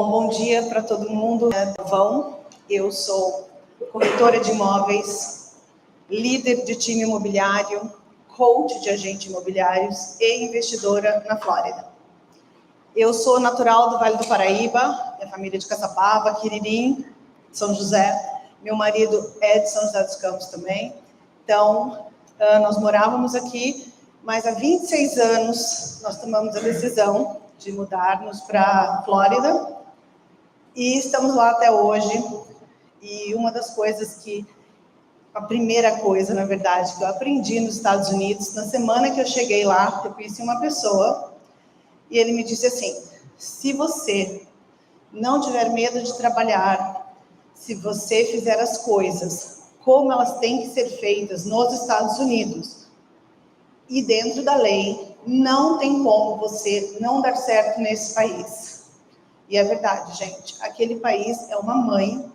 Bom dia para todo mundo. Eu sou corretora de imóveis, líder de time imobiliário, coach de agentes imobiliários e investidora na Flórida. Eu sou natural do Vale do Paraíba, minha família é de Caçapava, Quiririm, São José. Meu marido é de São José dos Campos também. Então, nós morávamos aqui, mas há 26 anos nós tomamos a decisão de mudarmos para a Flórida. E estamos lá até hoje, e uma das coisas a primeira coisa, na verdade, que eu aprendi nos Estados Unidos, na semana que eu cheguei lá, eu conheci uma pessoa, e ele me disse assim: se você não tiver medo de trabalhar, se você fizer as coisas como elas têm que ser feitas nos Estados Unidos, e dentro da lei, não tem como você não dar certo nesse país. E é verdade, gente. Aquele país é uma mãe.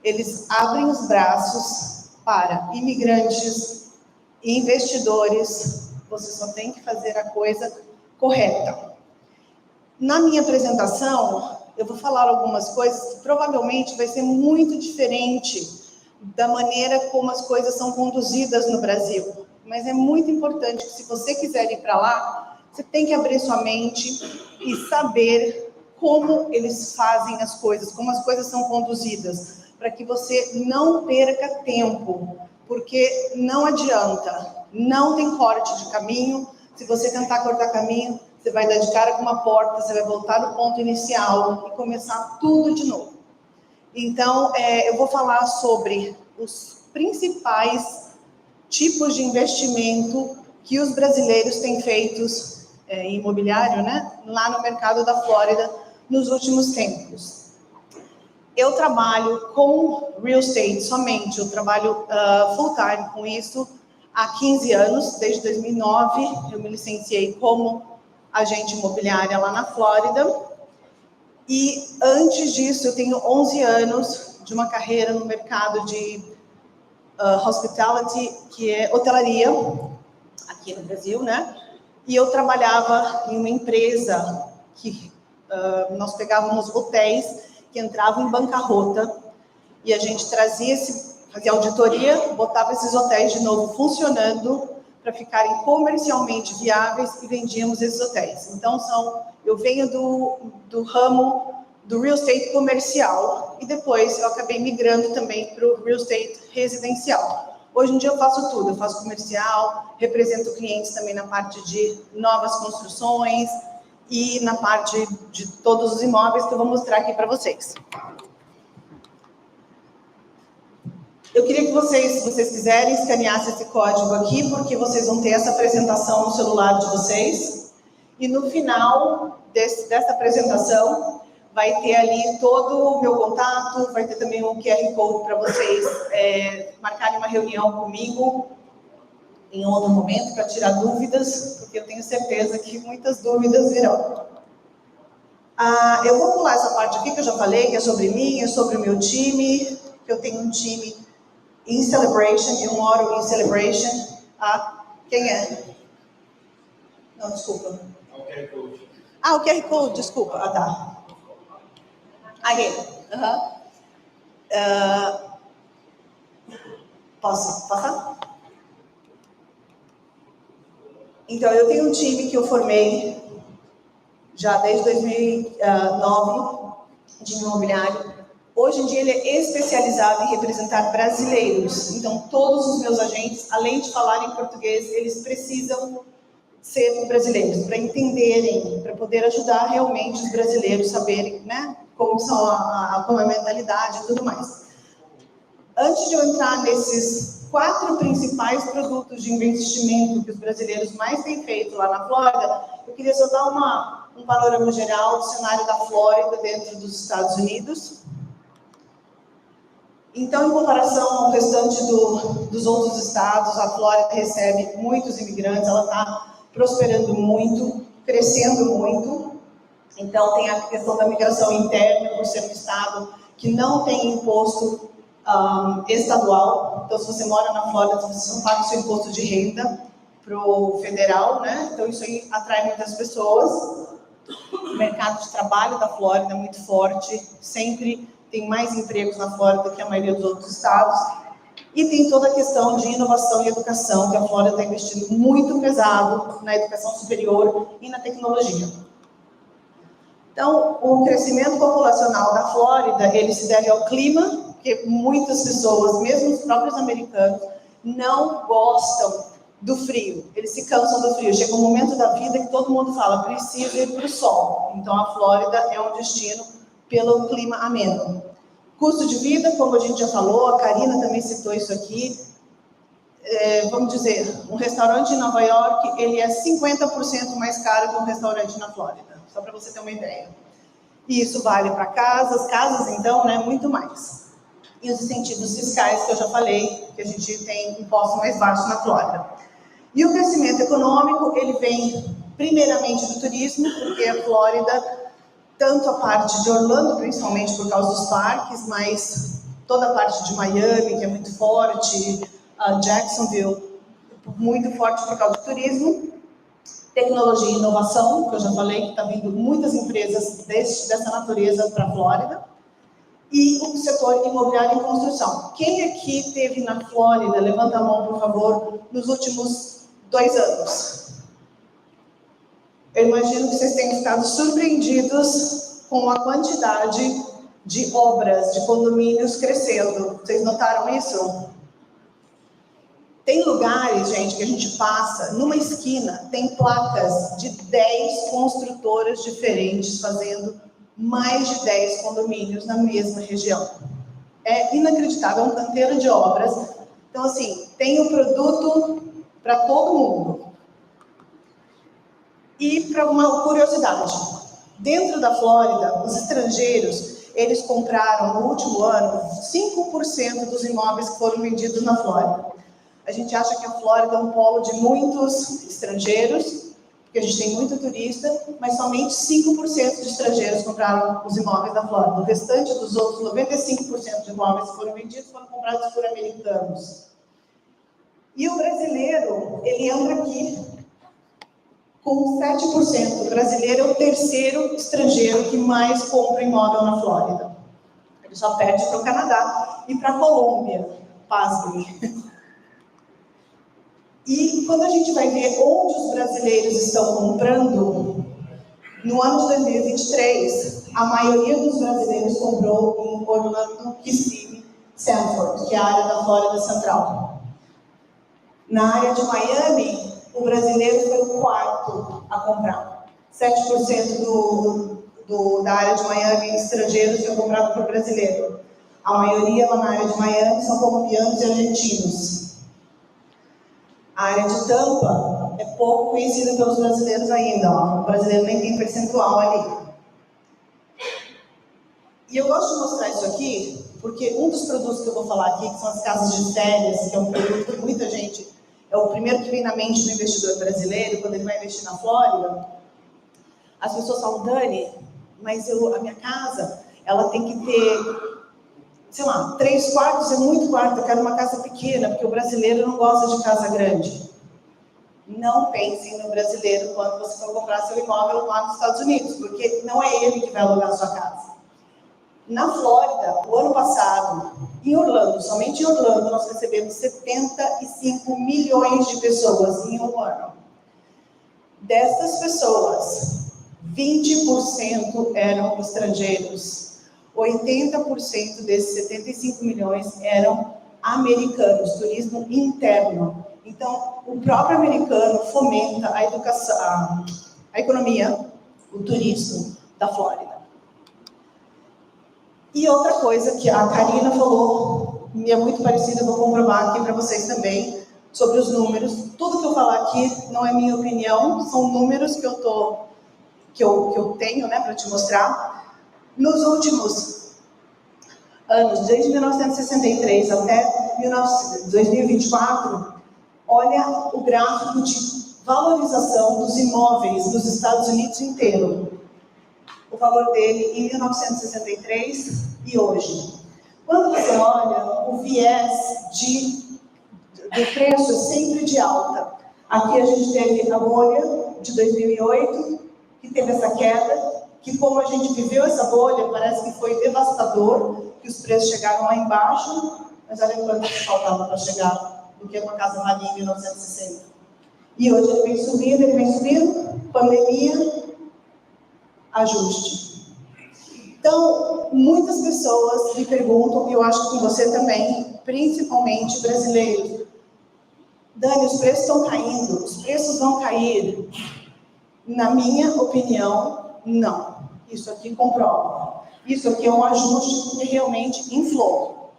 Eles abrem os braços para imigrantes, investidores. Você só tem que fazer a coisa correta. Na minha apresentação, eu vou falar algumas coisas que provavelmente vai ser muito diferente da maneira como as coisas são conduzidas no Brasil. Mas é muito importante que, se você quiser ir para lá, você tem que abrir sua mente e saber como eles fazem as coisas, como as coisas são conduzidas, para que você não perca tempo, porque não adianta, não tem corte de caminho. Se você tentar cortar caminho, você vai dar de cara com uma porta, você vai voltar no ponto inicial e começar tudo de novo. Então, eu vou falar sobre os principais tipos de investimento que os brasileiros têm feito em imobiliário, né, lá no mercado da Flórida, nos últimos tempos. Eu trabalho com real estate somente, eu trabalho full time com isso há 15 anos, desde 2009 eu me licenciei como agente imobiliária lá na Flórida, e antes disso eu tenho 11 anos de uma carreira no mercado de hospitality, que é hotelaria, aqui no Brasil, né? E eu trabalhava em uma empresa que nós pegávamos hotéis que entravam em bancarrota e a gente fazia auditoria, botava esses hotéis de novo funcionando para ficarem comercialmente viáveis e vendíamos esses hotéis. Então, eu venho do ramo do real estate comercial e depois eu acabei migrando também para o real estate residencial. Hoje em dia eu faço tudo, eu faço comercial, represento clientes também na parte de novas construções e na parte de todos os imóveis que eu vou mostrar aqui para vocês. Eu queria que vocês, se vocês quiserem, escaneassem esse código aqui, porque vocês vão ter essa apresentação no celular de vocês. E no final dessa apresentação, vai ter ali todo o meu contato, vai ter também um QR Code para vocês marcarem uma reunião comigo em outro momento para tirar dúvidas, porque eu tenho certeza que muitas dúvidas virão. Eu vou pular essa parte aqui que eu já falei, que é sobre mim, é sobre o meu time, que eu tenho um time em Celebration, eu moro em Celebration. Quem é? Não, desculpa. O QR Code. O QR Code, desculpa. Tá. Aqui. Posso passar? Então, eu tenho um time que eu formei já desde 2009 de imobiliário. Hoje em dia ele é especializado em representar brasileiros. Então, todos os meus agentes, além de falarem português, eles precisam ser brasileiros, para entenderem, para poder ajudar realmente os brasileiros a saberem, né, como é a mentalidade e tudo mais. Antes de eu entrar nesses 4 principais produtos de investimento que os brasileiros mais têm feito lá na Flórida, eu queria só dar um panorama geral do cenário da Flórida dentro dos Estados Unidos. Então, em comparação ao restante dos outros estados, a Flórida recebe muitos imigrantes, ela está prosperando muito, crescendo muito. Então, tem a questão da migração interna, por ser um estado que não tem imposto estadual. Então, se você mora na Flórida, você não paga o seu imposto de renda para o federal, né? Então, isso aí atrai muitas pessoas. O mercado de trabalho da Flórida é muito forte, sempre tem mais empregos na Flórida que a maioria dos outros estados. E tem toda a questão de inovação e educação, que a Flórida está investindo muito pesado na educação superior e na tecnologia. Então, o crescimento populacional da Flórida, ele se deve ao clima, porque muitas pessoas, mesmo os próprios americanos, não gostam do frio. Eles se cansam do frio. Chega um momento da vida que todo mundo fala, precisa ir para o sol. Então, a Flórida é um destino pelo clima ameno. Custo de vida, como a gente já falou, a Karina também citou isso aqui. Vamos dizer, um restaurante em Nova York, ele é 50% mais caro que um restaurante na Flórida. Só para você ter uma ideia. E isso vale para casas então, né, muito mais. E os incentivos fiscais, que eu já falei, que a gente tem impostos mais baixos na Flórida. E o crescimento econômico, ele vem primeiramente do turismo, porque a Flórida, tanto a parte de Orlando, principalmente por causa dos parques, mas toda a parte de Miami, que é muito forte, Jacksonville, muito forte por causa do turismo. Tecnologia e inovação, que eu já falei, que está vindo muitas empresas dessa natureza para a Flórida. E o setor imobiliário e construção. Quem aqui esteve na Flórida, levanta a mão, por favor, nos últimos 2 anos. Eu imagino que vocês tenham ficado surpreendidos com a quantidade de obras, de condomínios crescendo. Vocês notaram isso? Tem lugares, gente, que a gente passa, numa esquina, tem placas de 10 construtoras diferentes fazendo mais de 10 condomínios na mesma região. É inacreditável, é um canteiro de obras. Então, assim, tem o produto para todo mundo. E para uma curiosidade, dentro da Flórida, os estrangeiros, eles compraram no último ano 5% dos imóveis que foram vendidos na Flórida. A gente acha que a Flórida é um polo de muitos estrangeiros, porque a gente tem muito turista, mas somente 5% de estrangeiros compraram os imóveis da Flórida. O restante dos outros 95% de imóveis que foram vendidos foram comprados por americanos. E o brasileiro, ele entra aqui com 7%. O brasileiro é o terceiro estrangeiro que mais compra imóvel na Flórida. Ele só perde para o Canadá e para a Colômbia, pasmem. E quando a gente vai ver onde os brasileiros estão comprando, no ano de 2023, a maioria dos brasileiros comprou em Orlando, Kissimmee, Sanford, que é a área da Flórida Central. Na área de Miami, o brasileiro foi o quarto a comprar. 7% da área de Miami, estrangeiros, foi comprado por brasileiro. A maioria lá na área de Miami são colombianos e argentinos. A área de Tampa é pouco conhecida pelos brasileiros ainda. O brasileiro nem tem percentual ali. E eu gosto de mostrar isso aqui, porque um dos produtos que eu vou falar aqui, que são as casas de férias, que é um produto que muita gente... É o primeiro que vem na mente do investidor brasileiro, quando ele vai investir na Flórida. As pessoas falam, Dani, mas a minha casa, ela tem que ter, sei lá, 3 quartos é muito quarto, eu quero uma casa pequena, porque o brasileiro não gosta de casa grande. Não pensem no brasileiro quando você for comprar seu imóvel lá nos Estados Unidos, porque não é ele que vai alugar a sua casa. Na Flórida, o ano passado, em Orlando, somente em Orlando, nós recebemos 75 milhões de pessoas em um ano. Dessas pessoas, 20% eram estrangeiros. 80% desses 75 milhões eram americanos, turismo interno. Então, o próprio americano fomenta a educação, a economia, o turismo da Flórida. E outra coisa que a Karina falou, e é muito parecida, eu vou comprovar aqui para vocês também, sobre os números. Tudo que eu falar aqui não é minha opinião, são números que eu tenho, né, para te mostrar. Nos últimos anos, desde 1963 até 2024, olha o gráfico de valorização dos imóveis nos Estados Unidos inteiro. O valor dele em 1963 e hoje. Quando você olha, o viés do preço é sempre de alta. Aqui a gente teve a bolha de 2008, que teve essa queda, que como a gente viveu essa bolha, parece que foi devastador, que os preços chegaram lá embaixo, mas olha quanto faltava para chegar do que uma casa valia em 1960. E hoje ele vem subindo, pandemia, ajuste. Então, muitas pessoas me perguntam, e eu acho que você também, principalmente brasileiros, Dani, os preços estão caindo, os preços vão cair. Na minha opinião, não. Isso aqui comprova. Isso aqui é um ajuste porque realmente inflou.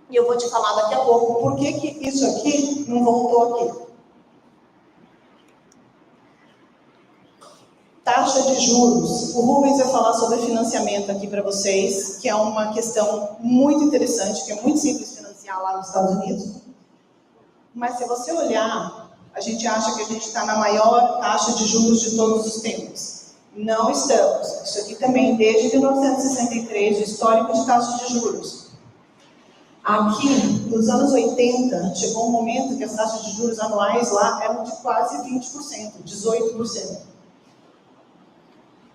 E eu vou te falar daqui a pouco por que isso aqui não voltou aqui. Taxa de juros. O Rubens vai falar sobre financiamento aqui para vocês, que é uma questão muito interessante, que é muito simples financiar lá nos Estados Unidos. Mas se você olhar, a gente acha que a gente está na maior taxa de juros de todos os tempos. Não estamos. Isso aqui também, desde 1963, o histórico de taxa de juros. Aqui, nos anos 80, chegou um momento que as taxas de juros anuais lá eram de quase 20%, 18%.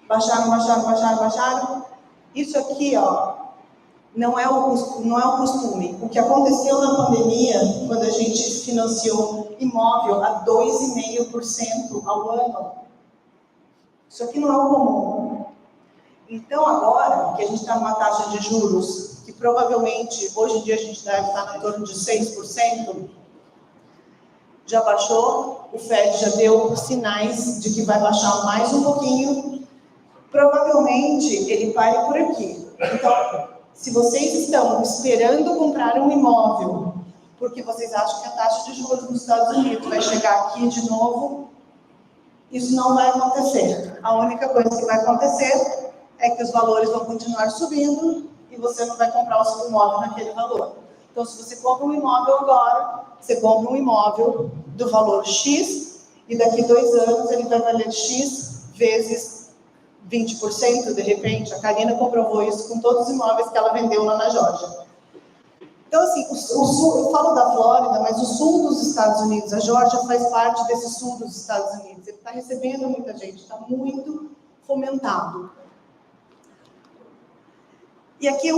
Baixaram. Isso aqui, ó, não é o costume. O que aconteceu na pandemia, quando a gente financiou imóvel a 2,5% ao ano, isso aqui não é o comum. Então, agora que a gente está numa taxa de juros, que provavelmente, hoje em dia, a gente deve estar em torno de 6%, já baixou, o Fed já deu sinais de que vai baixar mais um pouquinho, provavelmente ele pare por aqui. Então, se vocês estão esperando comprar um imóvel, porque vocês acham que a taxa de juros nos Estados Unidos vai chegar aqui de novo, isso não vai acontecer. A única coisa que vai acontecer é que os valores vão continuar subindo e você não vai comprar o seu imóvel naquele valor. Então, se você compra um imóvel agora, você compra um imóvel do valor X e daqui 2 anos ele vai valer X vezes 20%, de repente. A Karina comprovou isso com todos os imóveis que ela vendeu lá na Geórgia. Então, assim, o sul, eu falo da Flórida, mas o sul dos Estados Unidos, a Geórgia faz parte desse sul dos Estados Unidos. Ele está recebendo muita gente, está muito fomentado. E aqui,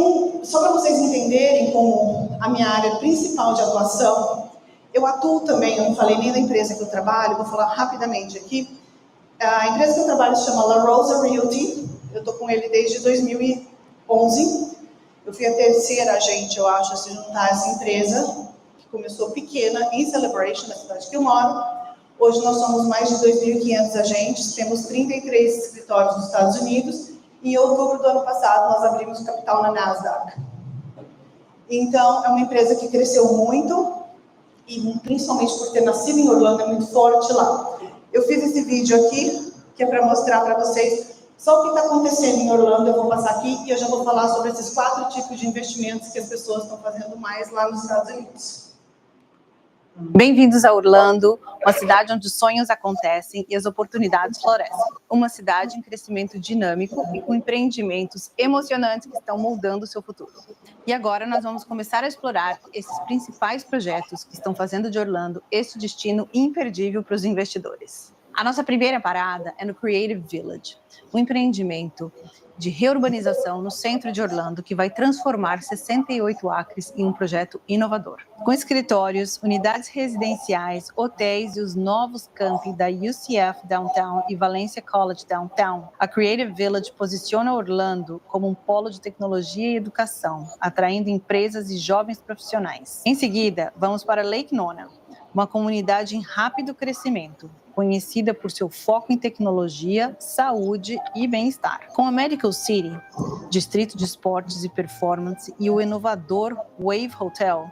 só para vocês entenderem como a minha área principal de atuação, eu atuo também, eu não falei nem da empresa que eu trabalho, vou falar rapidamente aqui. A empresa que eu trabalho se chama La Rosa Realty, eu estou com ele desde 2011. Eu fui a terceira agente, eu acho, a se juntar a essa empresa, que começou pequena, em Celebration, na cidade que eu moro. Hoje nós somos mais de 2.500 agentes, temos 33 escritórios nos Estados Unidos, e em outubro do ano passado nós abrimos capital na Nasdaq. Então, é uma empresa que cresceu muito, e principalmente por ter nascido em Orlando, é muito forte lá. Eu fiz esse vídeo aqui, que é para mostrar para vocês só o que está acontecendo em Orlando. Eu vou passar aqui e eu já vou falar sobre esses 4 tipos de investimentos que as pessoas estão fazendo mais lá nos Estados Unidos. Bem-vindos a Orlando, uma cidade onde os sonhos acontecem e as oportunidades florescem. Uma cidade em crescimento dinâmico e com empreendimentos emocionantes que estão moldando o seu futuro. E agora nós vamos começar a explorar esses principais projetos que estão fazendo de Orlando esse destino imperdível para os investidores. A nossa primeira parada é no Creative Village, um empreendimento de reurbanização no centro de Orlando que vai transformar 68 acres em um projeto inovador. Com escritórios, unidades residenciais, hotéis e os novos campi da UCF Downtown e Valencia College Downtown, a Creative Village posiciona Orlando como um polo de tecnologia e educação, atraindo empresas e jovens profissionais. Em seguida, vamos para Lake Nona, uma comunidade em rápido crescimento, conhecida por seu foco em tecnologia, saúde e bem-estar. Com a Medical City, distrito de esportes e performance, e o inovador Wave Hotel,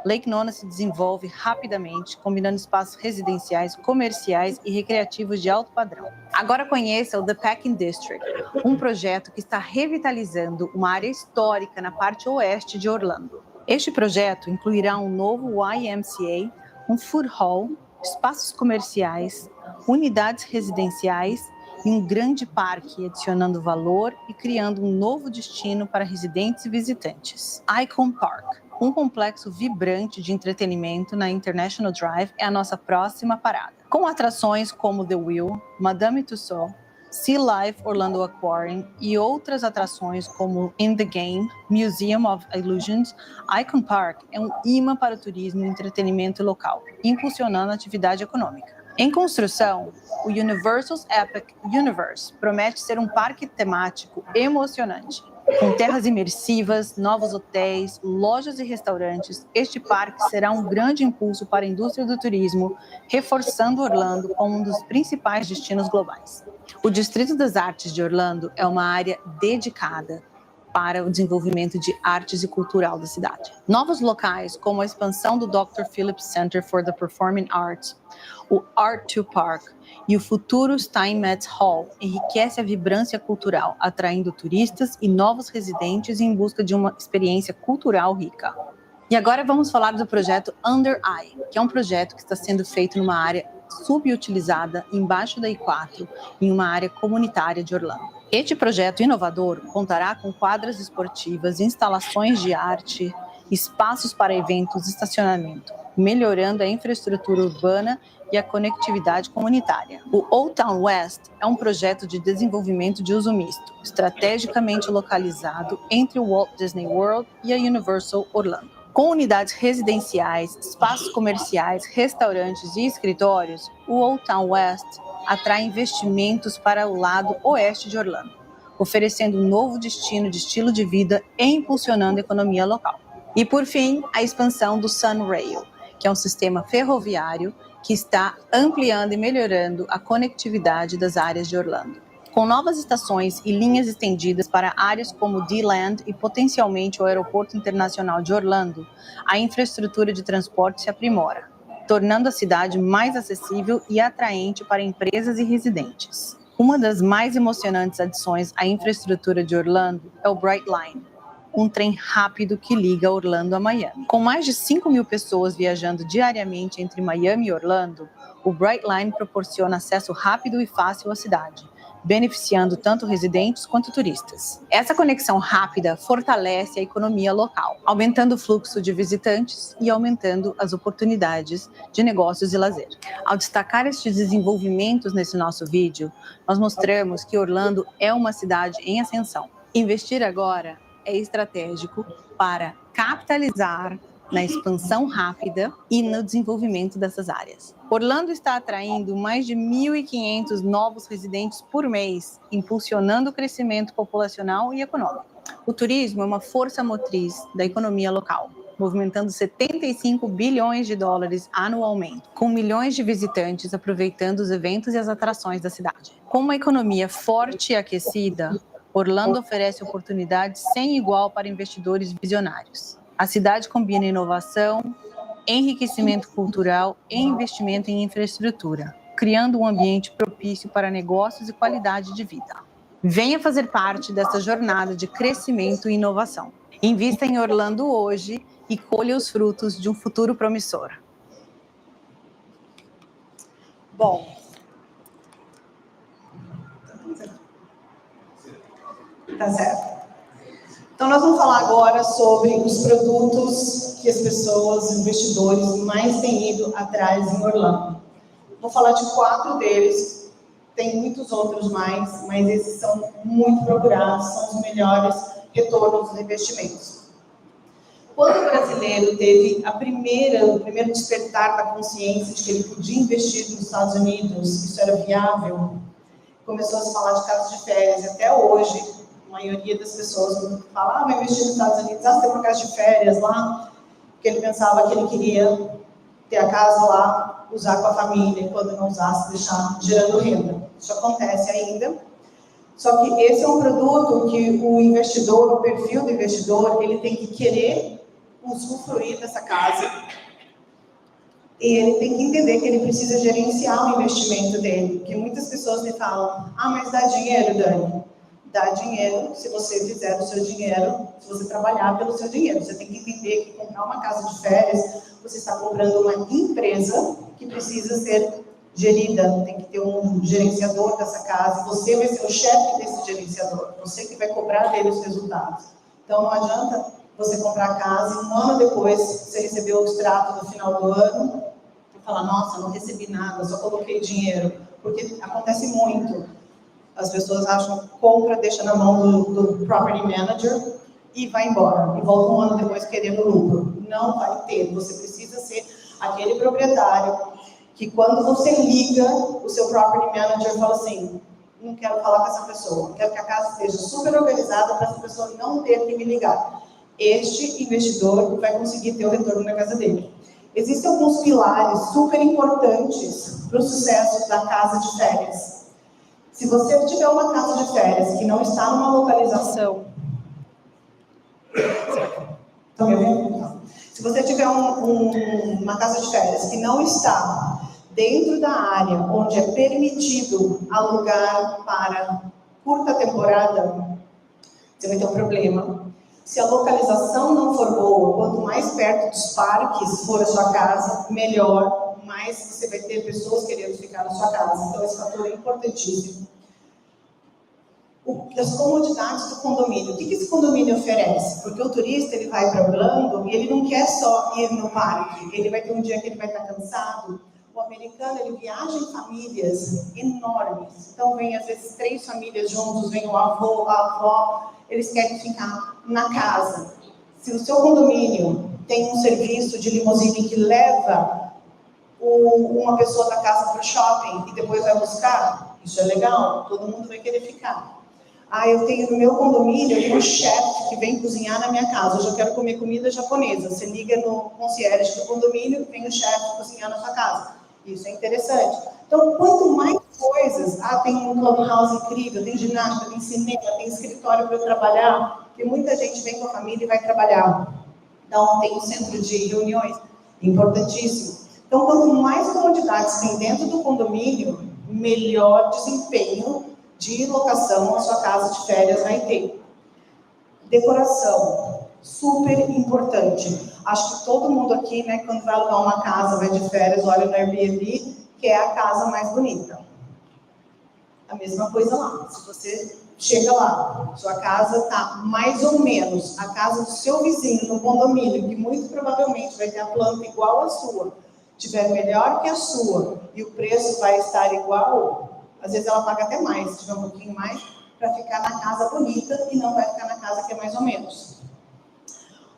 Lake Nona se desenvolve rapidamente, combinando espaços residenciais, comerciais e recreativos de alto padrão. Agora conheça o The Packing District, um projeto que está revitalizando uma área histórica na parte oeste de Orlando. Este projeto incluirá um novo YMCA, um food hall, espaços comerciais, unidades residenciais e um grande parque, adicionando valor e criando um novo destino para residentes e visitantes. Icon Park, um complexo vibrante de entretenimento na International Drive, é a nossa próxima parada. Com atrações como The Wheel, Madame Tussauds, Sea Life Orlando Aquarium e outras atrações como In the Game, Museum of Illusions, Icon Park é um imã para o turismo e entretenimento local, impulsionando a atividade econômica. Em construção, o Universal's Epic Universe promete ser um parque temático emocionante. Com terras imersivas, novos hotéis, lojas e restaurantes, este parque será um grande impulso para a indústria do turismo, reforçando Orlando como um dos principais destinos globais. O Distrito das Artes de Orlando é uma área dedicada para o desenvolvimento de artes e cultural da cidade. Novos locais, como a expansão do Dr. Phillips Center for the Performing Arts, o Art2 Park e o futuro Steinmetz Hall, enriquece a vibrância cultural, atraindo turistas e novos residentes em busca de uma experiência cultural rica. E agora vamos falar do projeto Under Eye, que é um projeto que está sendo feito numa área subutilizada embaixo da I4, em uma área comunitária de Orlando. Este projeto inovador contará com quadras esportivas, instalações de arte, espaços para eventos e estacionamento, melhorando a infraestrutura urbana e a conectividade comunitária. O Old Town West é um projeto de desenvolvimento de uso misto, estrategicamente localizado entre o Walt Disney World e a Universal Orlando. Com unidades residenciais, espaços comerciais, restaurantes e escritórios, o Old Town West atrai investimentos para o lado oeste de Orlando, oferecendo um novo destino de estilo de vida e impulsionando a economia local. E, por fim, a expansão do Sunrail, que é um sistema ferroviário que está ampliando e melhorando a conectividade das áreas de Orlando. Com novas estações e linhas estendidas para áreas como D-Land e potencialmente o Aeroporto Internacional de Orlando, a infraestrutura de transporte se aprimora, tornando a cidade mais acessível e atraente para empresas e residentes. Uma das mais emocionantes adições à infraestrutura de Orlando é o Brightline, um trem rápido que liga Orlando a Miami. Com mais de 5.000 pessoas viajando diariamente entre Miami e Orlando, o Brightline proporciona acesso rápido e fácil à cidade, beneficiando tanto residentes quanto turistas. Essa conexão rápida fortalece a economia local, aumentando o fluxo de visitantes e aumentando as oportunidades de negócios e lazer. Ao destacar estes desenvolvimentos nesse nosso vídeo, nós mostramos que Orlando é uma cidade em ascensão. Investir agora é estratégico para capitalizar na expansão rápida e no desenvolvimento dessas áreas. Orlando está atraindo mais de 1.500 novos residentes por mês, impulsionando o crescimento populacional e econômico. O turismo é uma força motriz da economia local, movimentando 75 bilhões de dólares anualmente, com milhões de visitantes aproveitando os eventos e as atrações da cidade. Com uma economia forte e aquecida, Orlando oferece oportunidades sem igual para investidores visionários. A cidade combina inovação, enriquecimento cultural e investimento em infraestrutura, criando um ambiente propício para negócios e qualidade de vida. Venha fazer parte dessa jornada de crescimento e inovação. Invista em Orlando hoje e colha os frutos de um futuro promissor. Bom, tá certo. Então, nós vamos falar agora sobre os produtos que as pessoas, os investidores, mais têm ido atrás em Orlando. Vou falar de 4 deles, tem muitos outros mais, mas esses são muito procurados, são os melhores retornos dos investimentos. Quando o brasileiro teve o primeiro despertar da consciência de que ele podia investir nos Estados Unidos, isso era viável, começou a se falar de casas de férias, e até hoje, a maioria das pessoas fala, vai investir nos Estados Unidos, você tem uma casa de férias lá, porque ele pensava que ele queria ter a casa lá, usar com a família, e quando não usasse, deixar gerando renda. Isso acontece ainda. Só que esse é um produto que o investidor, o perfil do investidor, ele tem que querer usufruir dessa casa. E ele tem que entender que ele precisa gerenciar o investimento dele. Porque muitas pessoas me falam, mas dá dinheiro, Dani? Dá dinheiro se você fizer o seu dinheiro, se você trabalhar pelo seu dinheiro. Você tem que entender que comprar uma casa de férias, você está comprando uma empresa que precisa ser gerida, tem que ter um gerenciador dessa casa, você vai ser o chefe desse gerenciador, você que vai cobrar dele os resultados. Então não adianta você comprar a casa e um ano depois você recebeu o extrato no final do ano e falar, nossa, não recebi nada, só coloquei dinheiro, porque acontece muito. As pessoas acham, compra, deixa na mão do property manager e vai embora. E volta um ano depois querendo lucro. Não vai ter. Você precisa ser aquele proprietário que quando você liga, o seu property manager fala assim, não quero falar com essa pessoa, quero que a casa esteja super organizada para essa pessoa não ter que me ligar. Este investidor vai conseguir ter o retorno na casa dele. Existem alguns pilares super importantes para o sucesso da casa de férias. Se você tiver uma casa de férias que não está numa localização... Estão me ouvindo? Se você tiver uma casa de férias que não está dentro da área onde é permitido alugar para curta temporada, você vai ter um problema. Se a localização não for boa, quanto mais perto dos parques for a sua casa, melhor, mais você vai ter pessoas querendo ficar na sua casa. Então, esse fator é importantíssimo. As comodidades do condomínio. O que esse condomínio oferece? Porque o turista ele vai para Orlando e ele não quer só ir no parque. Ele vai ter um dia que ele vai estar cansado. O americano ele viaja em famílias enormes. Então vem às vezes 3 famílias juntos, vem o avô, a avó. Eles querem ficar na casa. Se o seu condomínio tem um serviço de limusine que leva uma pessoa da casa para o shopping e depois vai buscar, isso é legal. Todo mundo vai querer ficar. Eu tenho no meu condomínio, eu tenho um chefe que vem cozinhar na minha casa. Hoje eu quero comer comida japonesa. Você liga no concierge do condomínio, vem o chefe cozinhar na sua casa. Isso é interessante. Então, quanto mais coisas... tem um clubhouse incrível, tem ginástica, tem cinema, tem escritório para eu trabalhar. Porque muita gente vem com a família e vai trabalhar. Então, tem um centro de reuniões, importantíssimo. Então, quanto mais comodidades tem dentro do condomínio, melhor desempenho de locação a sua casa de férias vai ter. Decoração, super importante. Acho que todo mundo aqui, né, quando vai alugar uma casa, vai de férias, olha no Airbnb, que é a casa mais bonita. A mesma coisa lá. Se você chega lá, sua casa está mais ou menos, a casa do seu vizinho no condomínio, que muito provavelmente vai ter a planta igual à sua, tiver melhor que a sua, e o preço vai estar igual, às vezes ela paga até mais, se tiver um pouquinho mais, para ficar na casa bonita e não vai ficar na casa que é mais ou menos.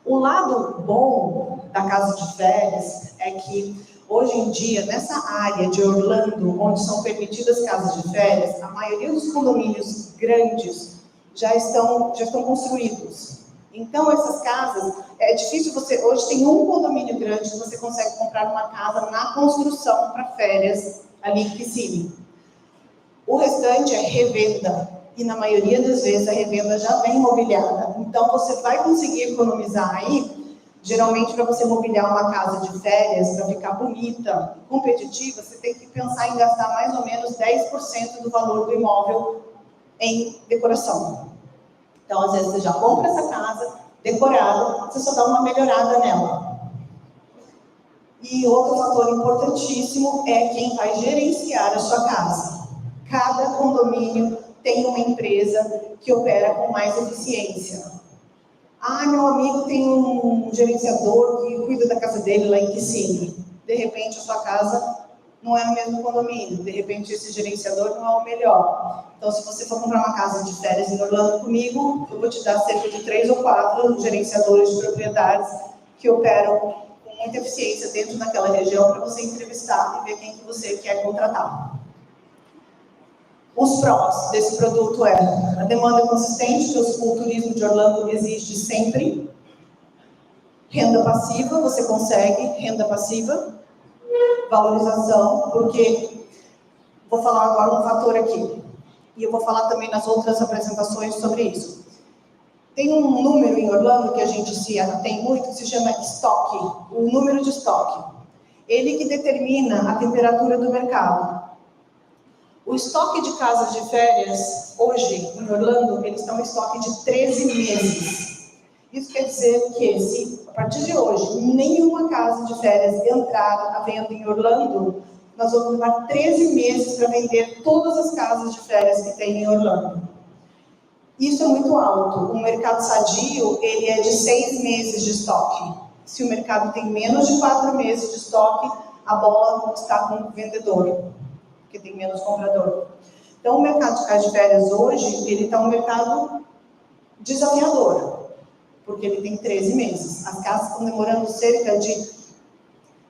O lado bom da casa de férias é que, hoje em dia, nessa área de Orlando, onde são permitidas casas de férias, a maioria dos condomínios grandes já estão construídos. Então, essas casas, é difícil você... Hoje tem um condomínio grande que você consegue comprar uma casa na construção para férias, ali em Kissimmee. O restante é revenda, e na maioria das vezes a revenda já vem mobiliada. Então você vai conseguir economizar aí, geralmente para você mobiliar uma casa de férias, para ficar bonita, competitiva, você tem que pensar em gastar mais ou menos 10% do valor do imóvel em decoração. Então às vezes você já compra essa casa decorada, você só dá uma melhorada nela. E outro fator importantíssimo é quem vai gerenciar a sua casa. Cada condomínio tem uma empresa que opera com mais eficiência. Meu amigo tem um gerenciador que cuida da casa dele lá em Kissimmee. De repente, a sua casa não é no mesmo condomínio. De repente, esse gerenciador não é o melhor. Então, se você for comprar uma casa de férias em Orlando comigo, eu vou te dar cerca de 3 ou 4 gerenciadores de propriedades que operam com muita eficiência dentro daquela região para você entrevistar e ver quem que você quer contratar. Os prós desse produto é a demanda consistente, que o turismo de Orlando existe sempre. Renda passiva, você consegue renda passiva. Valorização, porque vou falar agora um fator aqui. E eu vou falar também nas outras apresentações sobre isso. Tem um número em Orlando que a gente tem muito, que se chama estoque, o número de estoque. Ele que determina a temperatura do mercado. O estoque de casas de férias, hoje, em Orlando, eles estão em estoque de 13 meses. Isso quer dizer que, se, a partir de hoje, nenhuma casa de férias entrar à venda em Orlando, nós vamos levar 13 meses para vender todas as casas de férias que tem em Orlando. Isso é muito alto. O mercado sadio, ele é de 6 meses de estoque. Se o mercado tem menos de 4 meses de estoque, a bola está com o vendedor, porque tem menos comprador. Então, o mercado de casa de férias hoje, ele está um mercado desafiador, porque ele tem 13 meses. As casas estão demorando cerca de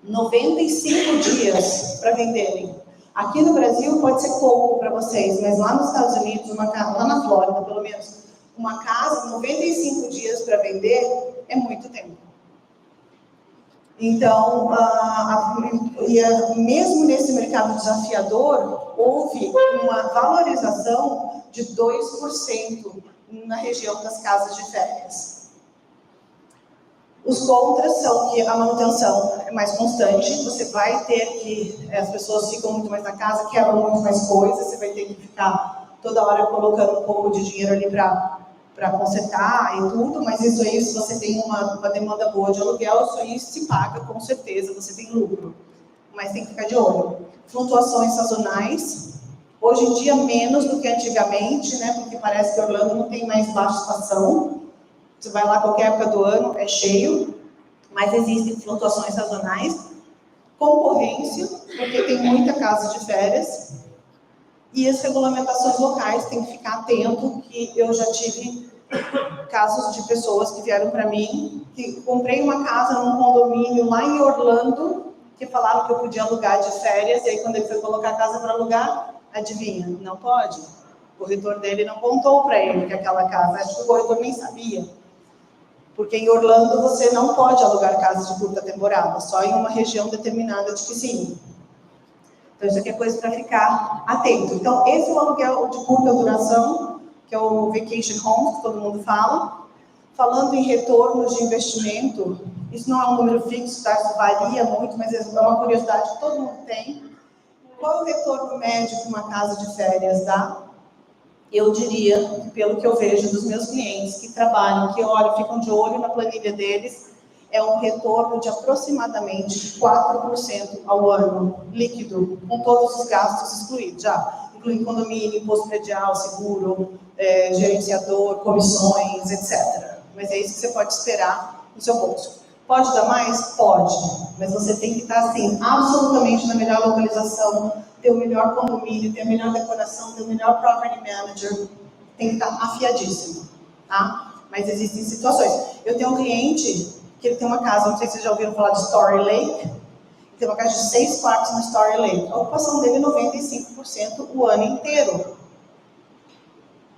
95 dias para venderem. Aqui no Brasil pode ser pouco para vocês, mas lá nos Estados Unidos, lá na Flórida, pelo menos, uma casa, 95 dias para vender é muito tempo. Então, mesmo nesse mercado desafiador, houve uma valorização de 2% na região das casas de férias. Os contras são que a manutenção é mais constante, você vai ter que, as pessoas ficam muito mais na casa, quebram muito mais coisas, você vai ter que ficar toda hora colocando um pouco de dinheiro ali para consertar e tudo, mas isso aí, se você tem uma demanda boa de aluguel, isso aí se paga com certeza, você tem lucro, mas tem que ficar de olho. Flutuações sazonais, hoje em dia menos do que antigamente, né, porque parece que Orlando não tem mais baixa estação. Você vai lá qualquer época do ano, é cheio, mas existem flutuações sazonais, concorrência, porque tem muita casa de férias, e as regulamentações locais, tem que ficar atento, que eu já tive casos de pessoas que vieram para mim, que comprei uma casa num condomínio lá em Orlando, que falaram que eu podia alugar de férias, e aí quando ele foi colocar a casa para alugar, adivinha, não pode. O corretor dele não contou para ele que aquela casa, acho que o corretor nem sabia. Porque em Orlando você não pode alugar casas de curta temporada, só em uma região determinada de piscina. Então isso aqui é coisa para ficar atento. Então esse é o aluguel de curta duração, que é o Vacation Home, que todo mundo fala. Falando em retornos de investimento, isso não é um número fixo, tá? Isso varia muito, mas é uma curiosidade que todo mundo tem. Qual é o retorno médio que uma casa de férias dá? Eu diria, pelo que eu vejo dos meus clientes que trabalham, que olham, ficam de olho na planilha deles, é um retorno de aproximadamente 4% ao ano, líquido, com todos os gastos excluídos, já, incluindo condomínio, imposto predial, seguro, gerenciador, comissões, etc. Mas é isso que você pode esperar no seu bolso. Pode dar mais? Pode, mas você tem que estar, assim, absolutamente na melhor localização, ter o melhor condomínio, ter a melhor decoração, ter o melhor property manager, tem que estar afiadíssimo, tá? Mas existem situações. Eu tenho um cliente que ele tem uma casa, não sei se vocês já ouviram falar de Story Lake, ele tem uma casa de 6 quartos no Story Lake. A ocupação dele é 95% o ano inteiro.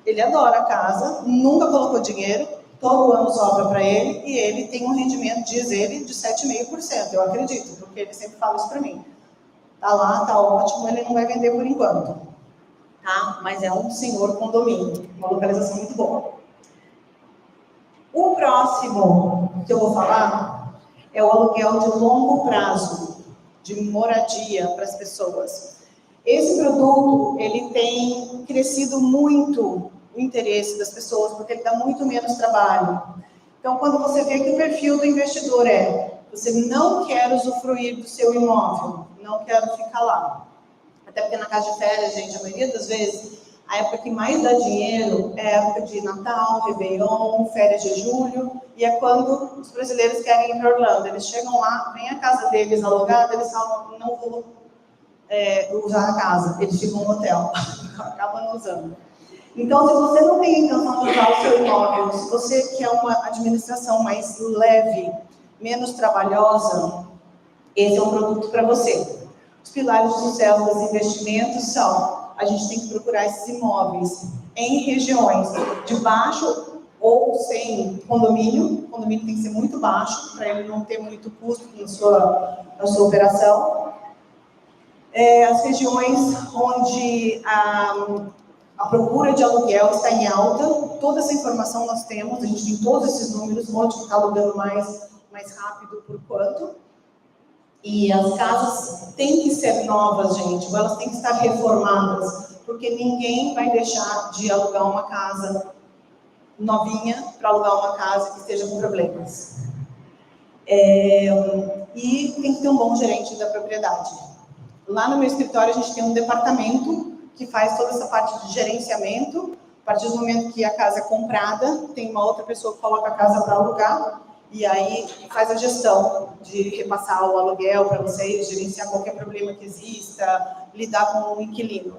Ele adora a casa, nunca colocou dinheiro, todo ano sobra para ele, e ele tem um rendimento, diz ele, de 7,5%. Eu acredito, porque ele sempre fala isso para mim. Tá lá, tá ótimo, ele não vai vender por enquanto. Tá? Mas é um senhor condomínio, uma localização muito boa. O próximo que eu vou falar é o aluguel de longo prazo, de moradia para as pessoas. Esse produto, ele tem crescido muito o interesse das pessoas, porque ele dá muito menos trabalho. Então, quando você vê que o perfil do investidor você não quer usufruir do seu imóvel, não quero ficar lá. Até porque na casa de férias, gente, a maioria das vezes, a época que mais dá dinheiro é a época de Natal, Réveillon, férias de julho, e é quando os brasileiros querem ir para Orlando. Eles chegam lá, vem a casa deles alugada, eles falam, não vou usar a casa, eles ficam no hotel, acabam não usando. Então, se você não tem a intenção de usar o seu imóvel, se você quer uma administração mais leve, menos trabalhosa, esse é um produto para você. Os pilares de sucesso dos investimentos são, a gente tem que procurar esses imóveis em regiões de baixo ou sem condomínio. O condomínio tem que ser muito baixo, para ele não ter muito custo na sua operação. As regiões onde a procura de aluguel está em alta, toda essa informação nós temos, a gente tem todos esses números, onde está alugando mais rápido, por quanto. E as casas têm que ser novas, gente, ou elas têm que estar reformadas, porque ninguém vai deixar de alugar uma casa novinha para alugar uma casa que esteja com problemas. E tem que ter um bom gerente da propriedade. Lá no meu escritório a gente tem um departamento que faz toda essa parte de gerenciamento. A partir do momento que a casa é comprada, tem uma outra pessoa que coloca a casa para alugar, e aí faz a gestão de repassar o aluguel para vocês, gerenciar qualquer problema que exista, lidar com o inquilino.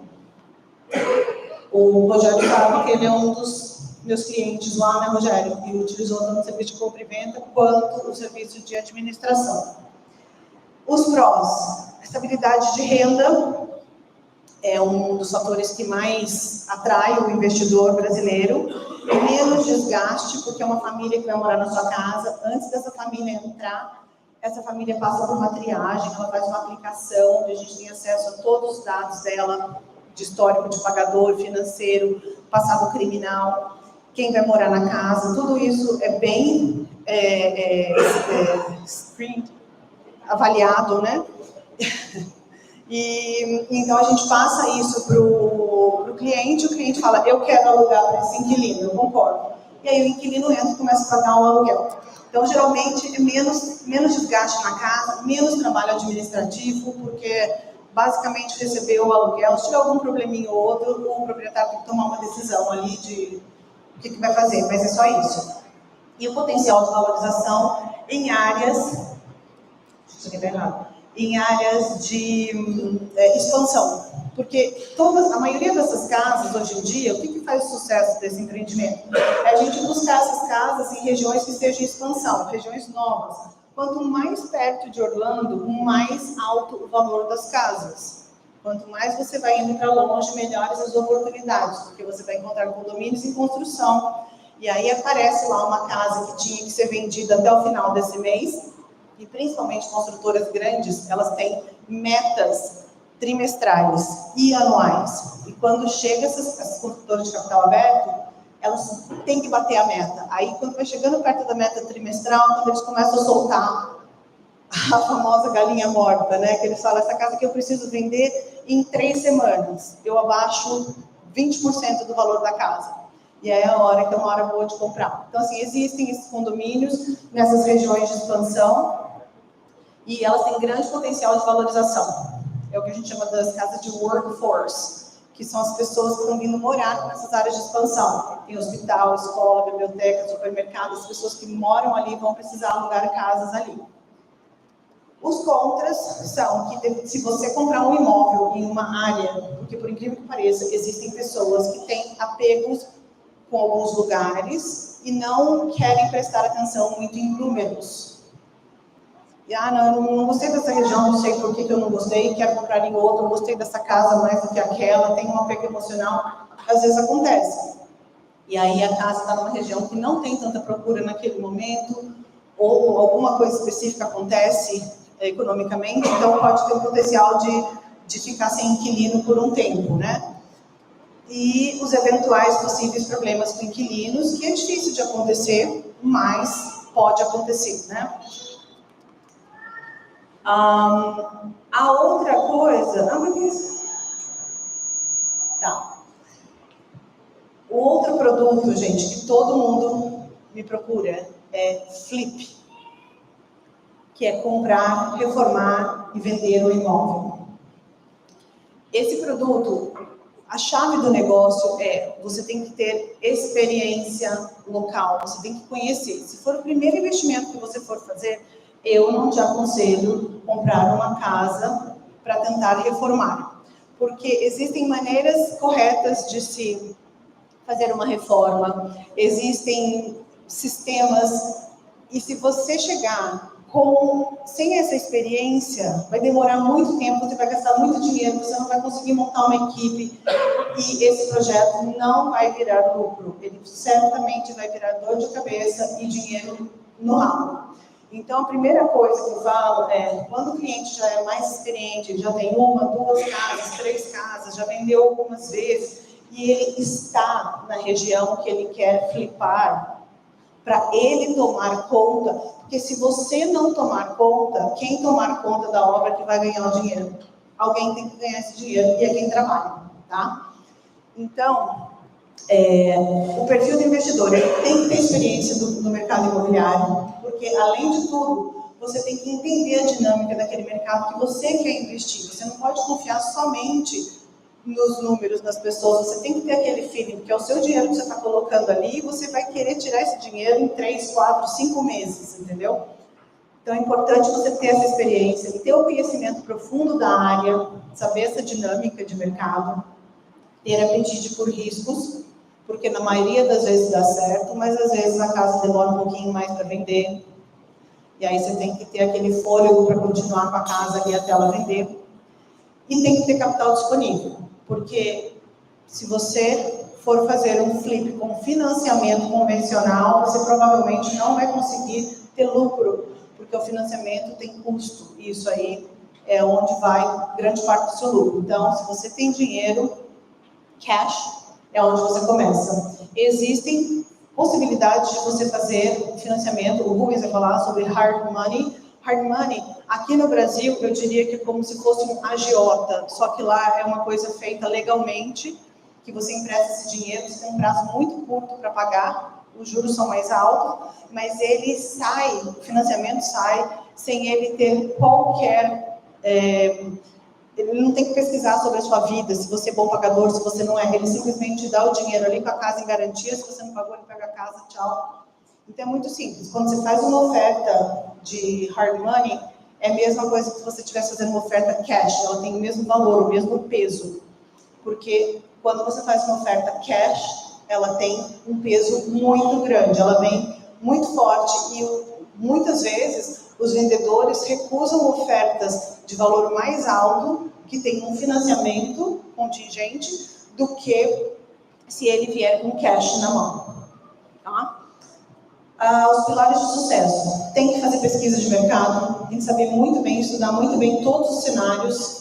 O Rogério sabe que ele é um dos meus clientes lá, né, Rogério? E utilizou tanto o serviço de compra e venda quanto o serviço de administração. Os prós: estabilidade de renda é um dos fatores que mais atrai o investidor brasileiro. E menos desgaste, porque é uma família que vai morar na sua casa. Antes dessa família entrar, essa família passa por uma triagem, ela faz uma aplicação, onde a gente tem acesso a todos os dados dela, de histórico de pagador, financeiro, passado criminal, quem vai morar na casa, tudo isso é bem avaliado, né? E então a gente passa isso para o cliente fala, eu quero alugar para esse inquilino, eu concordo. E aí o inquilino entra e começa a pagar o aluguel. Então, geralmente, é menos desgaste na casa, menos trabalho administrativo, porque basicamente recebeu o aluguel, se tiver algum probleminha ou outro, o proprietário tem que tomar uma decisão ali de o que vai fazer, mas é só isso. E o potencial de valorização em áreas, em áreas de expansão. Porque a maioria dessas casas, hoje em dia, o que faz o sucesso desse empreendimento? É a gente buscar essas casas em regiões que estejam em expansão, regiões novas. Quanto mais perto de Orlando, mais alto o valor das casas. Quanto mais você vai indo para longe, melhores as oportunidades, porque você vai encontrar condomínios em construção. E aí aparece lá uma casa que tinha que ser vendida até o final desse mês, e principalmente construtoras grandes, elas têm metas trimestrais e anuais. E quando chega essas construtoras de capital aberto, elas têm que bater a meta. Aí, quando vai chegando perto da meta trimestral, quando eles começam a soltar a famosa galinha morta, né? Que eles falam, essa casa que eu preciso vender em 3 semanas, eu abaixo 20% do valor da casa. E aí é a hora que é uma hora boa de comprar. Então, assim, existem esses condomínios nessas regiões de expansão e elas têm grande potencial de valorização. É o que a gente chama das casas de workforce, que são as pessoas que estão vindo morar nessas áreas de expansão. Tem hospital, escola, biblioteca, supermercado, as pessoas que moram ali vão precisar alugar casas ali. Os contras são que se você comprar um imóvel em uma área, porque por incrível que pareça, existem pessoas que têm apegos com alguns lugares e não querem prestar atenção muito em números. Não, eu não gostei dessa região, não sei por que eu não gostei, quero comprar em outra, eu gostei dessa casa mais do que aquela, tem um apego emocional, às vezes acontece. E aí a casa está numa região que não tem tanta procura naquele momento, ou alguma coisa específica acontece economicamente, então pode ter o potencial de ficar sem inquilino por um tempo, né? E os eventuais possíveis problemas com inquilinos, que é difícil de acontecer, mas pode acontecer, né? A outra coisa... Tá. O outro produto, gente, que todo mundo me procura é flip, que é comprar, reformar e vender o imóvel. Esse produto, a chave do negócio é você tem que ter experiência local, você tem que conhecer. Se for o primeiro investimento que você for fazer, eu não te aconselho comprar uma casa para tentar reformar, porque existem maneiras corretas de se fazer uma reforma, existem sistemas, e se você chegar sem essa experiência, vai demorar muito tempo, você vai gastar muito dinheiro, você não vai conseguir montar uma equipe, e esse projeto não vai virar lucro, ele certamente vai virar dor de cabeça e dinheiro no ralo. Então, a primeira coisa que eu falo é, quando o cliente já é mais experiente, já tem 1, 2 casas, 3 casas, já vendeu algumas vezes, e ele está na região que ele quer flipar, para ele tomar conta, porque se você não tomar conta, quem tomar conta da obra que vai ganhar o dinheiro? Alguém tem que ganhar esse dinheiro, e é quem trabalha, tá? Então, o perfil do investidor, ele tem que ter experiência do mercado imobiliário, porque, além de tudo, você tem que entender a dinâmica daquele mercado que você quer investir. Você não pode confiar somente nos números das pessoas, você tem que ter aquele feeling, que é o seu dinheiro que você está colocando ali, e você vai querer tirar esse dinheiro em 3, 4, 5 meses, entendeu? Então é importante você ter essa experiência, ter o conhecimento profundo da área, saber essa dinâmica de mercado. ter apetite por riscos, porque na maioria das vezes dá certo, mas às vezes a casa demora um pouquinho mais para vender, e aí você tem que ter aquele fôlego para continuar com a casa ali até ela vender. E tem que ter capital disponível, porque se você for fazer um flip com financiamento convencional, você provavelmente não vai conseguir ter lucro, porque o financiamento tem custo, e isso aí é onde vai grande parte do seu lucro. Então, se você tem dinheiro, cash é onde você começa. Existem possibilidades de você fazer financiamento, o Rubens vai falar sobre hard money. Hard money, aqui no Brasil, eu diria que é como se fosse um agiota, só que lá é uma coisa feita legalmente, que você empresta esse dinheiro, você tem um prazo muito curto para pagar, os juros são mais altos, mas ele sai, o financiamento sai, sem ele ter qualquer... ele não tem que pesquisar sobre a sua vida, se você é bom pagador, se você não é, ele simplesmente dá o dinheiro ali com a casa em garantia, se você não pagou, ele pega a casa, tchau. Então é muito simples, quando você faz uma oferta de hard money, é a mesma coisa que se você estivesse fazendo uma oferta cash, ela tem o mesmo valor, o mesmo peso, porque quando você faz uma oferta cash, ela tem um peso muito grande, ela vem muito forte e muitas vezes os vendedores recusam ofertas de valor mais alto, que tem um financiamento contingente, do que se ele vier com cash na mão. Tá? Os pilares de sucesso. Tem que fazer pesquisa de mercado, tem que saber muito bem, estudar muito bem todos os cenários,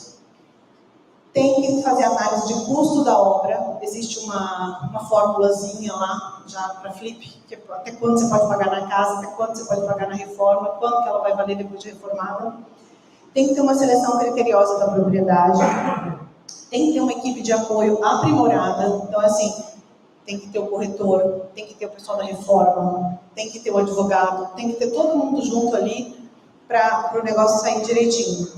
tem que fazer análise de custo da obra. Existe uma formulazinha lá, já para flip, que é até quanto você pode pagar na casa, até quanto você pode pagar na reforma, quanto que ela vai valer depois de reformada. Tem que ter uma seleção criteriosa da propriedade, tem que ter uma equipe de apoio aprimorada. Então, assim, tem que ter o corretor, tem que ter o pessoal da reforma, tem que ter o advogado, tem que ter todo mundo junto ali para o negócio sair direitinho.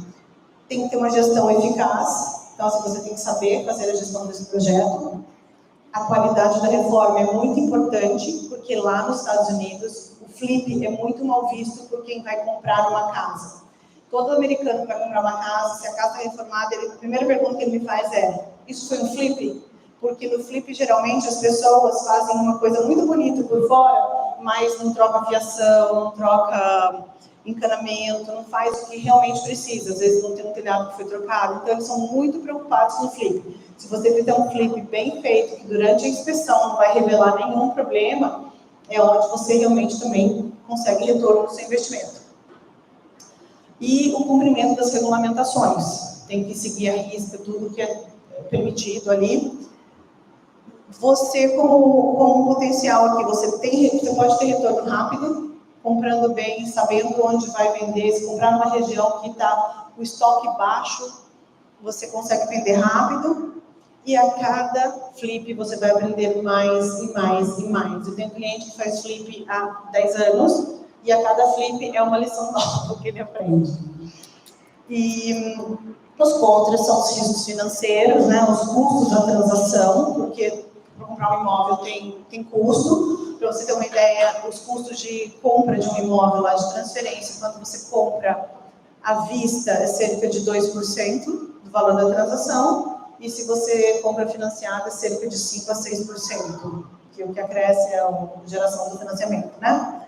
Tem que ter uma gestão eficaz. Então, assim, você tem que saber fazer a gestão desse projeto. A qualidade da reforma é muito importante, porque lá nos Estados Unidos, o flip é muito mal visto por quem vai comprar uma casa. Todo americano que vai comprar uma casa, se a casa está reformada, a primeira pergunta que ele me faz é: isso foi um flip? Porque no flip, geralmente, as pessoas fazem uma coisa muito bonita por fora, mas não troca fiação, não troca encanamento, não faz o que realmente precisa. Às vezes não tem um telhado que foi trocado, então eles são muito preocupados no flip. Se você fizer um flip bem feito, que durante a inspeção não vai revelar nenhum problema, é onde você realmente também consegue retorno do seu investimento. E o cumprimento das regulamentações. Tem que seguir à risca tudo que é permitido ali. Você, como um potencial aqui, você pode ter retorno rápido, comprando bem, sabendo onde vai vender. Se comprar numa região que está o estoque baixo, você consegue vender rápido, e a cada flip você vai aprender mais e mais e mais. Eu tenho cliente que faz flip há 10 anos, e a cada flip é uma lição nova que ele aprende. E os contras são os riscos financeiros, né, os custos da transação, porque para comprar um imóvel tem custo. Para você ter uma ideia, os custos de compra de um imóvel lá de transferência, quando você compra à vista, é cerca de 2% do valor da transação, e se você compra financiada, é cerca de 5% a 6%, que o que acresce é a geração do financiamento, né?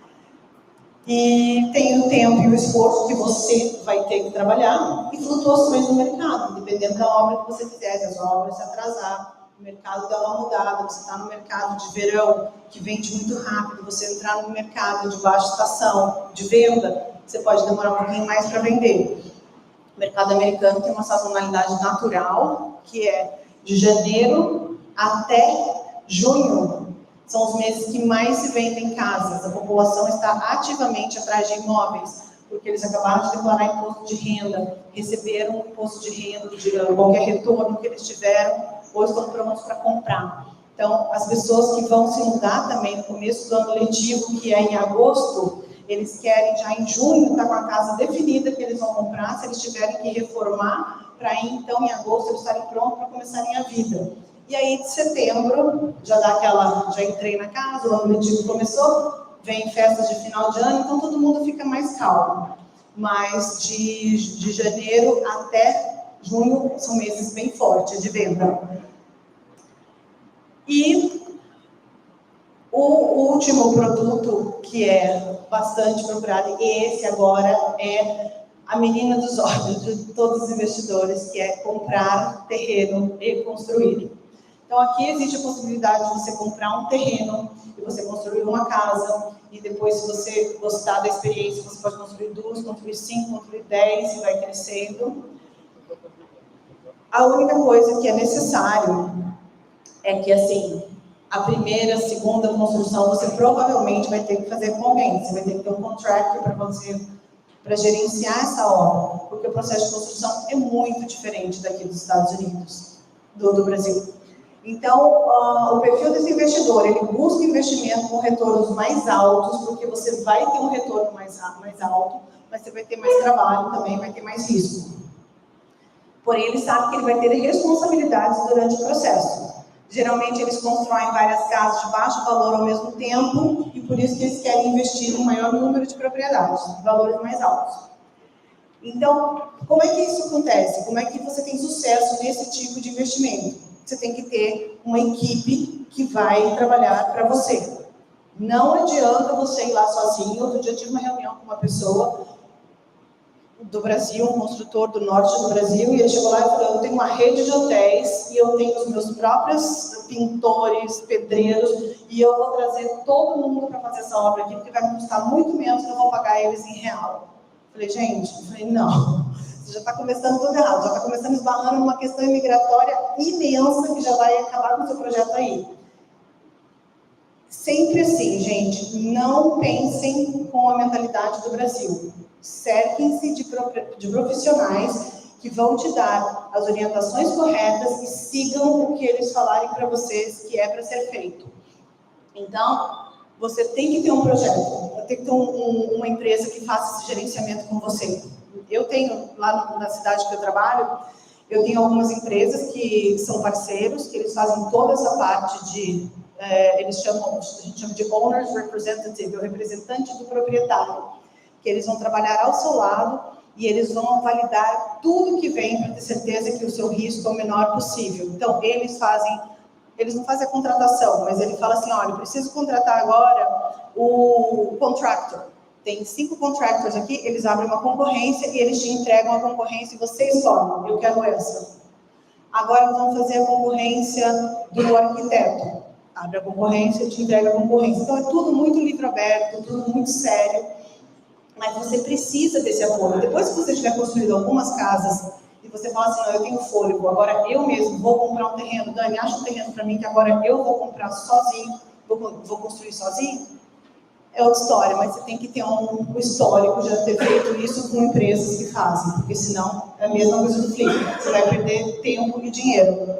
E tem o tempo e o esforço que você vai ter que trabalhar, e flutuações no mercado, dependendo da obra que você fizer. Se as obras se atrasar, o mercado dá uma mudada, você está no mercado de verão, que vende muito rápido, você entrar no mercado de baixa estação, de venda, você pode demorar um pouquinho mais para vender. O mercado americano tem uma sazonalidade natural, que é de janeiro até junho. São os meses que mais se vendem casas. A população está ativamente atrás de imóveis, porque eles acabaram de declarar imposto de renda, receberam um imposto de renda, de qualquer retorno que eles tiveram, ou estão prontos para comprar. Então, as pessoas que vão se mudar também no começo do ano letivo, que é em agosto, eles querem já em junho estar com a casa definida que eles vão comprar, se eles tiverem que reformar, para aí então em agosto eles estarem prontos para começarem a vida. E aí de setembro, já dá aquela, já entrei na casa, o ano letivo começou, vem festas de final de ano, então todo mundo fica mais calmo. Mas de janeiro até junho são meses bem fortes de venda. E o último produto que é bastante procurado, e esse agora é a menina dos olhos de todos os investidores, que é comprar terreno e construir. Então aqui existe a possibilidade de você comprar um terreno e você construir uma casa, e depois, se você gostar da experiência, você pode construir 2, construir 5, construir 10 e vai crescendo. A única coisa que é necessário é que, assim, a primeira, segunda construção, você provavelmente vai ter que fazer com alguém. Você vai ter que ter um contractor para gerenciar essa obra, porque o processo de construção é muito diferente daqui dos Estados Unidos, do Brasil. Então, o perfil desse investidor, ele busca investimento com retornos mais altos, porque você vai ter um retorno mais alto, mas você vai ter mais trabalho também, vai ter mais risco. Porém, ele sabe que ele vai ter responsabilidades durante o processo. Geralmente, eles constroem várias casas de baixo valor ao mesmo tempo, e por isso que eles querem investir em maior número de propriedades, valores mais altos. Então, como é que isso acontece? Como é que você tem sucesso nesse tipo de investimento? Você tem que ter uma equipe que vai trabalhar para você. Não adianta você ir lá sozinho. Outro dia eu tive uma reunião com uma pessoa do Brasil, um construtor do norte do Brasil, e ele chegou lá e falou: eu tenho uma rede de hotéis e eu tenho os meus próprios pintores, pedreiros, e eu vou trazer todo mundo para fazer essa obra aqui, porque vai me custar muito menos, que eu vou pagar eles em real. Falei, gente, não, você já está começando tudo errado, já está começando esbarrando numa questão imigratória imensa que já vai acabar com o seu projeto aí. Sempre assim, gente, não pensem com a mentalidade do Brasil. Cerquem-se de profissionais que vão te dar as orientações corretas e sigam o que eles falarem para vocês que é para ser feito. Então, você tem que ter um projeto, tem que ter uma empresa que faça esse gerenciamento com você. Eu tenho, lá na cidade que eu trabalho, eu tenho algumas empresas que são parceiros, que eles fazem toda essa parte de, a gente chama de Owner's Representative, o representante do proprietário, que eles vão trabalhar ao seu lado e eles vão validar tudo que vem para ter certeza que o seu risco é o menor possível. Então, eles não fazem a contratação, mas ele fala assim, olha, eu preciso contratar agora o contractor. Tem 5 contractors aqui, eles abrem uma concorrência e eles te entregam a concorrência e você escolhe, eu quero essa. Agora nós vamos fazer a concorrência do arquiteto. Abre a concorrência e te entrega a concorrência. Então é tudo muito livre aberto, tudo muito sério, mas você precisa desse apoio. Depois que você tiver construído algumas casas e você fala assim, não, eu tenho fôlego, agora eu mesmo vou comprar um terreno, Dani, acha um terreno para mim que agora eu vou comprar sozinho, vou construir sozinho, é outra história, mas você tem que ter um histórico de ter feito isso com empresas que fazem, porque senão é a mesma coisa do flip, você vai perder tempo e dinheiro.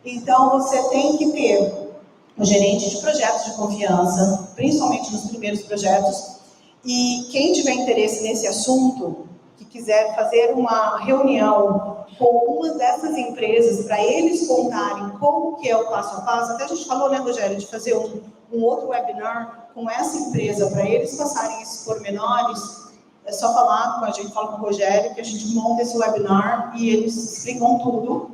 Então você tem que ter um gerente de projetos de confiança, principalmente nos primeiros projetos, e quem tiver interesse nesse assunto, que quiser fazer uma reunião com uma dessas empresas para eles contarem como que é o passo a passo, até a gente falou, né, Rogério, de fazer um outro webinar com essa empresa para eles passarem esses pormenores, é só falar com a gente, fala com o Rogério, que a gente monta esse webinar e eles explicam tudo.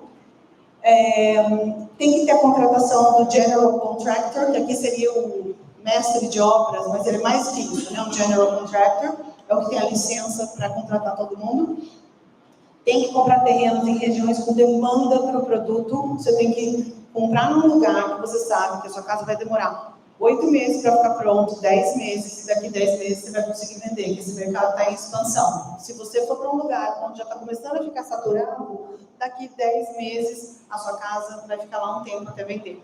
Tem que ter a contratação do General Contractor, que aqui seria o mestre de obras, mas ele é mais que isso, né? Um General Contractor é o que tem a licença para contratar todo mundo. Tem que comprar terrenos em regiões com demanda para o produto. Você tem que comprar num lugar que você sabe que a sua casa vai demorar 8 meses para ficar pronto, 10 meses, e daqui 10 meses você vai conseguir vender, porque esse mercado está em expansão. Se você for para um lugar onde já está começando a ficar saturado, daqui 10 meses a sua casa vai ficar lá um tempo até vender.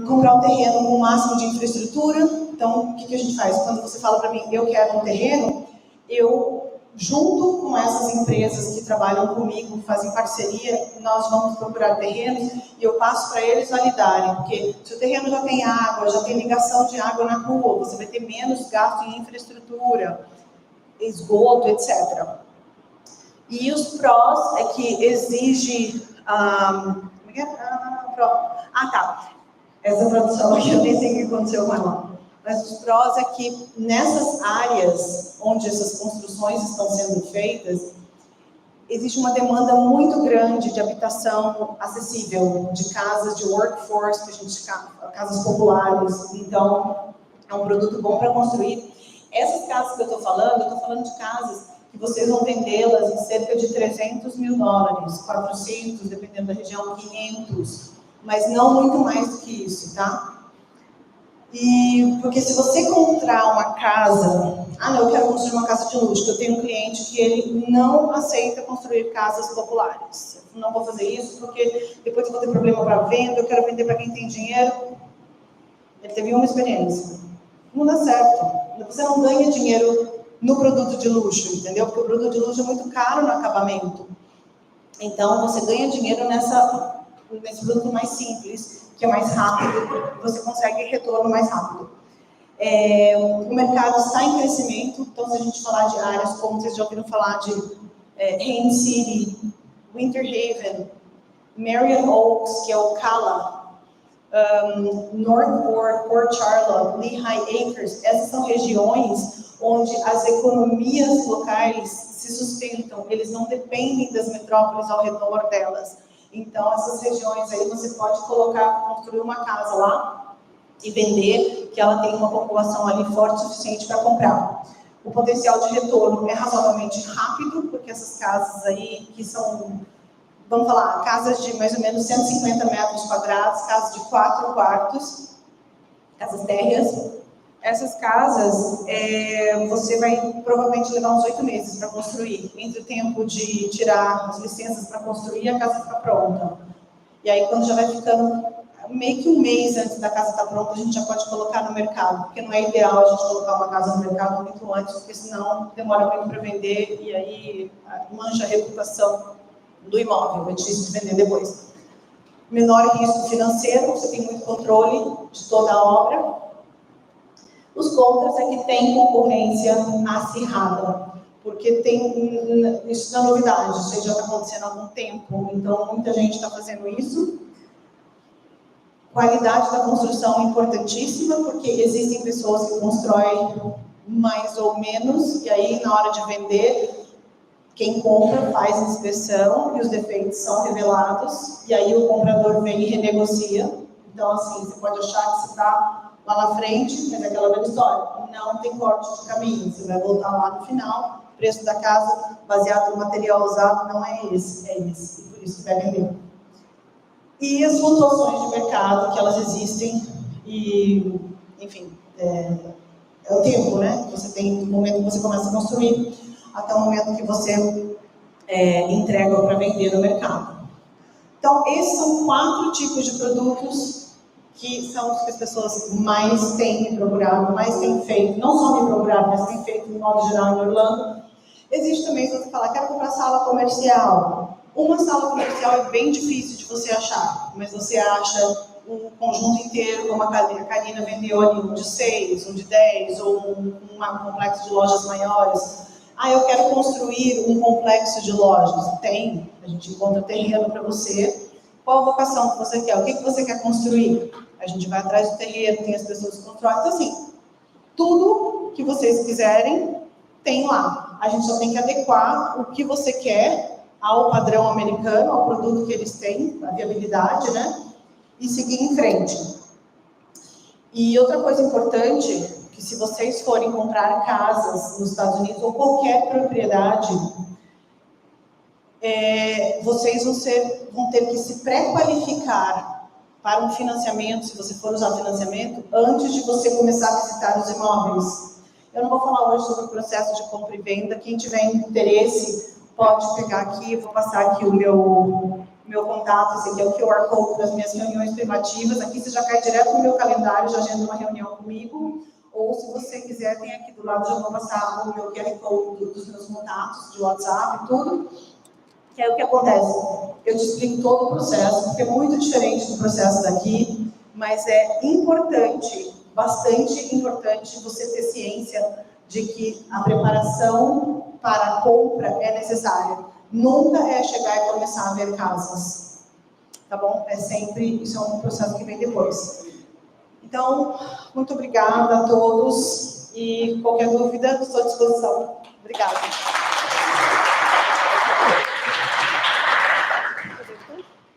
Comprar um terreno com o máximo de infraestrutura. Então, o que a gente faz? Quando você fala para mim, eu quero um terreno, eu, junto com essas empresas que trabalham comigo, fazem parceria, nós vamos procurar terrenos e eu passo para eles validarem, porque se o terreno já tem água, já tem ligação de água na rua, você vai ter menos gasto em infraestrutura, esgoto, etc. E os prós é que exige... Essa tradução aqui eu nem sei o que aconteceu com ela. Mas os prós é que nessas áreas onde essas construções estão sendo feitas, existe uma demanda muito grande de habitação acessível, de casas de workforce, que a gente casas populares. Então, é um produto bom para construir. Essas casas que eu estou falando de casas que vocês vão vendê-las em cerca de $300 mil, 400, dependendo da região, 500, mas não muito mais do que isso, tá? E porque se você comprar uma casa, não, eu quero construir uma casa de luxo, eu tenho um cliente que ele não aceita construir casas populares. Eu não vou fazer isso porque depois eu vou ter problema para venda, eu quero vender para quem tem dinheiro. Ele teve uma experiência. Não dá certo. Você não ganha dinheiro no produto de luxo, entendeu? Porque o produto de luxo é muito caro no acabamento. Então, você ganha dinheiro nesse produto mais simples, que é mais rápido, você consegue retorno mais rápido. O mercado está em crescimento, então se a gente falar de áreas como vocês já ouviram falar de Haines City, Winter Haven, Marion Oaks, que é o Cala, Northport, Port Charlotte, Lehigh Acres, essas são regiões onde as economias locais se sustentam, eles não dependem das metrópoles ao redor delas. Então, essas regiões aí você pode construir uma casa lá e vender, que ela tem uma população ali forte o suficiente para comprar. O potencial de retorno é razoavelmente rápido, porque essas casas aí, que são, vamos falar, casas de mais ou menos 150 metros quadrados, casas de 4 quartos, casas térreas. Essas casas, você vai provavelmente levar uns 8 meses para construir. Entre o tempo de tirar as licenças para construir, a casa fica pronta. E aí, quando já vai ficando meio que um mês antes da casa estar pronta, a gente já pode colocar no mercado. Porque não é ideal a gente colocar uma casa no mercado muito antes, porque senão demora muito para vender e aí mancha a reputação do imóvel. É difícil de vender depois. Menor risco financeiro, você tem muito controle de toda a obra. Os contras é que tem concorrência acirrada, porque isso não é novidade, isso aí já está acontecendo há algum tempo, então muita gente está fazendo isso. Qualidade da construção é importantíssima, porque existem pessoas que constroem mais ou menos, e aí na hora de vender, quem compra faz inspeção e os defeitos são revelados, e aí o comprador vem e renegocia. Então, assim, você pode achar que você está lá na frente, mas é aquela velha história, não tem corte de caminho, você vai voltar lá no final, o preço da casa, baseado no material usado, não é esse, e por isso vai vender. E as flutuações de mercado, que elas existem, e, enfim, é o tempo, né, que você tem do momento que você começa a construir, até o momento que você entrega para vender no mercado. Então, esses são 4 tipos de produtos que são os que as pessoas mais têm me procurado, mais têm feito, não só me procurado, mas têm feito de modo geral em Orlando. Existe também, se você falar, quero comprar sala comercial. Uma sala comercial é bem difícil de você achar, mas você acha um conjunto inteiro, como a Karina vendeu ali, um de 6, um de 10, ou um complexo de lojas maiores. Eu quero construir um complexo de lojas. Tem, a gente encontra terreno para você. Qual a vocação que você quer? O que você quer construir? A gente vai atrás do terreno, tem as pessoas que constroem. Então, assim, tudo que vocês quiserem, tem lá. A gente só tem que adequar o que você quer ao padrão americano, ao produto que eles têm, a viabilidade, né? E seguir em frente. E outra coisa importante, que se vocês forem comprar casas nos Estados Unidos, ou qualquer propriedade, vocês vão ter que se pré-qualificar para um financiamento, se você for usar financiamento, antes de você começar a visitar os imóveis. Eu não vou falar hoje sobre o processo de compra e venda. Quem tiver interesse pode pegar aqui, eu vou passar aqui o meu contato, esse aqui é o QR Code das minhas reuniões privativas. Aqui você já cai direto no meu calendário, já agenda uma reunião comigo. Ou se você quiser, tem aqui do lado, já vou passar o meu QR Code dos meus contatos, de WhatsApp e tudo. Que é o que acontece. Eu te explico todo o processo, porque é muito diferente do processo daqui, mas é importante, bastante importante, você ter ciência de que a preparação para a compra é necessária. Nunca é chegar e começar a ver casas, tá bom? Isso é um processo que vem depois. Então, muito obrigada a todos e qualquer dúvida, estou à disposição. Obrigada.